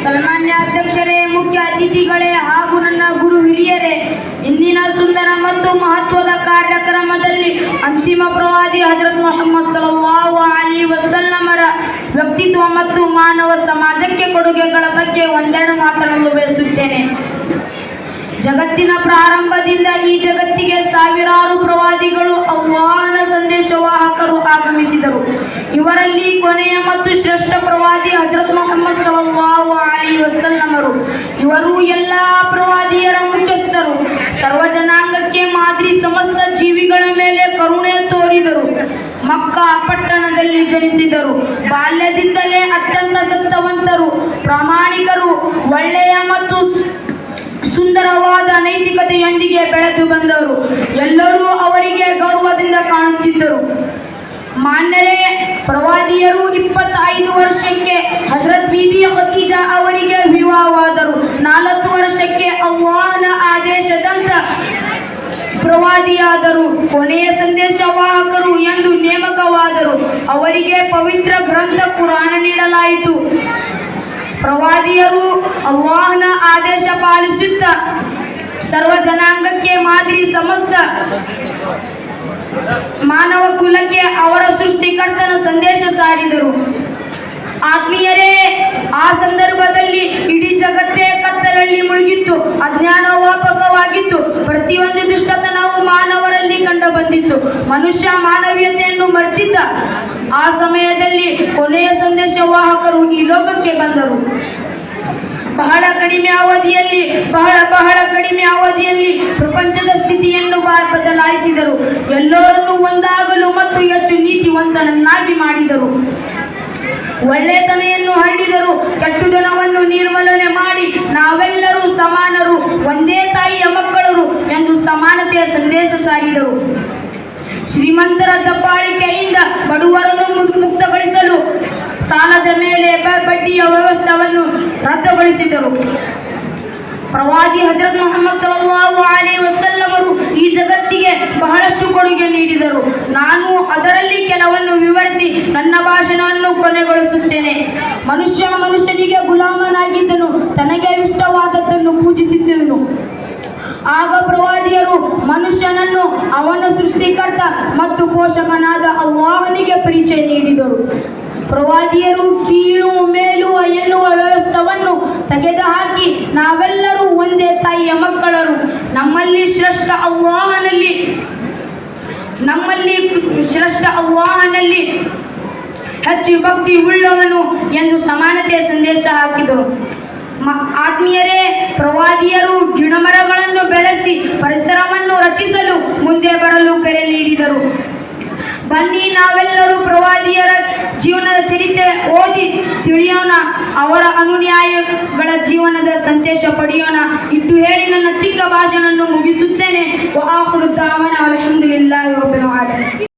ಸನ್ಮಾನ್ಯ ಅಧ್ಯಕ್ಷರೇ, ಮುಖ್ಯ ಅತಿಥಿಗಳೇ ಹಾಗೂ ನನ್ನ ಗುರು ಹಿರಿಯರೇ, ಇಂದಿನ ಸುಂದರ ಮತ್ತು ಮಹತ್ವದ ಕಾರ್ಯಕ್ರಮದಲ್ಲಿ ಅಂತಿಮ ಪ್ರವಾದಿ ಹಜರತ್ ಮುಹಮ್ಮದ್ ಸಲ್ಲಲ್ಲಾಹು ಅಲೈಹಿ ವಸಲ್ಲಮರ ವ್ಯಕ್ತಿತ್ವ ಮತ್ತು ಮಾನವ ಸಮಾಜಕ್ಕೆ ಕೊಡುಗೆಗಳ ಬಗ್ಗೆ ಒಂದೆರಡು ಮಾತನಾಡಲು ಬಯಸುತ್ತೇನೆ. ಜಗತ್ತಿನ ಪ್ರಾರಂಭದಿಂದ ಈ ಜಗತ್ತಿಗೆ ಸಾವಿರಾರು ಪ್ರವಾದಿಗಳು ಅಲ್ಲಾಹನ ಸಂದೇಶವಾಹಕರು ಆಗಮಿಸಿದರು. ಇವರಲ್ಲಿ ಕೊನೆಯ ಮತ್ತು ಶ್ರೇಷ್ಠ ಪ್ರವಾದಿ ಹಜರತ್ ಮುಹಮ್ಮದ್ ಸಲ್ಲಲ್ಲಾಹು ಅಲೈಹಿ ವಸಲ್ಲಮರು. ಇವರು ಎಲ್ಲ ಪ್ರವಾದಿಯರ ಮುಖ್ಯಸ್ಥರು. ಸರ್ವ ಜನಾಂಗಕ್ಕೆ ಮಾದರಿ, ಸಮಸ್ತ ಜೀವಿಗಳ ಮೇಲೆ ಕರುಣೆ ತೋರಿದರು. ಮಕ್ಕಾ ಪಟ್ಟಣದಲ್ಲಿ ಜನಿಸಿದರು. ಬಾಲ್ಯದಿಂದಲೇ ಅತ್ಯಂತ ಸತ್ಯವಂತರು, ಪ್ರಾಮಾಣಿಕರು, ಒಳ್ಳೆಯ ಮತ್ತು ಸುಂದರವಾದ ನೈತಿಕತೆಯೊಂದಿಗೆ ಬೆಳೆದು ಬಂದವರು. ಎಲ್ಲರೂ ಅವರಿಗೆ ಗೌರವದಿಂದ ಕಾಣುತ್ತಿದ್ದರು. ಮಾನ್ಯರೇ, ಪ್ರವಾದಿಯರು 25 ವರ್ಷಕ್ಕೆ ಹಜರತ್ ಬೀಬಿ ಖದೀಜಾ ಅವರಿಗೆ ವಿವಾಹವಾದರು. 4 ವರ್ಷಕ್ಕೆ ಅಲ್ಲಾಹನ ಆದೇಶದಂತ ಪ್ರವಾದಿಯಾದರು. ಕೊನೆಯ ಸಂದೇಶವಾಹಕರು ಎಂದು ನೇಮಕವಾದರು. ಅವರಿಗೆ ಪವಿತ್ರ ಗ್ರಂಥ ಕುರಾನ್ ನೀಡಲಾಯಿತು. ಪ್ರವಾದಿಯರು ಅಲ್ಲಾಹನ ಆದೇಶ ಪಾಲಿಸುತ್ತಾ ಸರ್ವ ಜನಾಂಗಕ್ಕೆ ಮಾದರಿ, ಸಮಸ್ತ ಮಾನವ ಕುಲಕ್ಕೆ ಅವರ ಸೃಷ್ಟಿಕರ್ತನ ಸಂದೇಶ ಸಾರಿದರು. ಆತ್ಮೀಯರೇ, ಆ ಸಂದರ್ಭದಲ್ಲಿ ಇಡೀ ಜಗತ್ತೇ ಕತ್ತಲಲ್ಲಿ ಮುಳುಗಿತ್ತು, ಅಜ್ಞಾನ ವ್ಯಾಪಕವಾಗಿತ್ತು, ಪ್ರತಿಯೊಂದು ದುಷ್ಟತನವು ಮಾನವರಲ್ಲಿ ಕಂಡು ಬಂದಿತ್ತು. ಮನುಷ್ಯ ಮಾನವೀಯತೆಯನ್ನು ಮರೆತಿದ್ದ. ಆ ಸಮಯದಲ್ಲಿ ಕೊನೆಯ ಸಂದೇಶವಾಹಕರು ಈ ಲೋಕಕ್ಕೆ ಬಂದರು. ಬಹಳ ಕಡಿಮೆ ಅವಧಿಯಲ್ಲಿ ಪ್ರಪಂಚದ ಸ್ಥಿತಿಯನ್ನು ಬದಲಾಯಿಸಿದರು. ಎಲ್ಲರನ್ನೂ ಒಂದಾಗಲು ಮತ್ತು ಹೆಚ್ಚು ನೀತಿವಂತನನ್ನಾಗಿ ಮಾಡಿದರು. ಒಳ್ಳೆತನೆಯನ್ನು ಹರಡಿದರು. ಕೆಟ್ಟುತನವನ್ನು ನಿರ್ಮೂಲನೆ ಮಾಡಿ ನಾವೆಲ್ಲರೂ ಸಮಾನರು, ಒಂದೇ ತಾಯಿಯ ಮಕ್ಕಳರು ಎಂದು ಸಮಾನತೆಯ ಸಂದೇಶ ಸಾರಿದರು. ಶ್ರೀಮಂತರ ದಬ್ಬಾಳಿಕೆಯಿಂದ ಬಡವರನ್ನು ಮುಕ್ತಗೊಳಿಸಲು ಸಾಲದ ಮೇಲೆ ಬಡ್ಡಿಯ ವ್ಯವಸ್ಥೆಯನ್ನು ರದ್ದುಗೊಳಿಸಿದರು. ಪ್ರವಾದಿ ಹಜರತ್ ಮುಹಮ್ಮದ್ ಸಲ್ಲಲ್ಲಾಹು ಅಲೈಹಿ ವಸಲ್ಲಮರು ಈ ಜಗತ್ತಿಗೆ ಬಹಳಷ್ಟು ಕೊಡುಗೆ ನೀಡಿದರು. ನಾನು ಅದರಲ್ಲಿ ಕೆಲವನ್ನು ವಿವರಿಸಿ ನನ್ನ ಭಾಷಣವನ್ನು ಕೊನೆಗೊಳಿಸುತ್ತೇನೆ. ಮನುಷ್ಯನಿಗೆ ಗುಲಾಮನಾಗಿದ್ದನು, ತನಗೆ ಇಷ್ಟವಾದದ್ದನ್ನು ಪೂಜಿಸುತ್ತಿದ್ದನು. ಆಗ ಪ್ರವಾದಿಯರು ಮನುಷ್ಯನನ್ನು ಅವನ ಸೃಷ್ಟಿಕರ್ತ ಮತ್ತು ಪೋಷಕನಾದ ಅಲ್ಲಾಹನಿಗೆ ಪರಿಚಯ ನೀಡಿದರು. ಪ್ರವಾದಿಯರು ಕೀಳು ಮೇಲು ಎನ್ನುವ ವ್ಯವಸ್ಥೆಯನ್ನು ತೆಗೆದುಹಾಕಿ ನಾವೆಲ್ಲರೂ ಒಂದೇ ತಾಯಿಯ ಮಕ್ಕಳರು, ನಮ್ಮಲ್ಲಿ ಶ್ರೇಷ್ಠ ಅಲ್ಲಾಹನಲ್ಲಿ ಹೆಚ್ಚು ಭಕ್ತಿ ಉಳ್ಳವನು ಎಂದು ಸಮಾನತೆಯ ಸಂದೇಶ ಹಾಕಿದರು. ಆತ್ಮೀಯರೇ, ಪ್ರವಾದಿಯರು ಗಿಡಮರಗಳನ್ನು ಬೆಳೆಸಿ ಪರಿಸರವನ್ನು ರಚಿಸಲು ಮುಂದೆ ಬರಲು ಕರೆ ನೀಡಿದರು. ಬನ್ನಿ, ನಾವೆಲ್ಲರೂ ಪ್ರವಾದಿಯರ ಜೀವನದ ಚರಿತ್ರೆ ಓದಿ ತಿಳಿಯೋಣ, ಅವರ ಅನುಯಾಯಿಗಳ ಜೀವನದ ಸಂದೇಶ ಪಡೆಯೋಣ. ಇಟ್ಟು ಹೇಳಿ ನನ್ನ ಚಿಕ್ಕ ಭಾಷಣವನ್ನು ಮುಗಿಸುತ್ತೇನೆ. ವ ಆಖಿರು ದಾವಾನಾ ಅಲ್ಹಮ್ದುಲಿಲ್ಲಾಹಿ ರಬ್ಬಿಲ್ ಆಲಮೀನ್.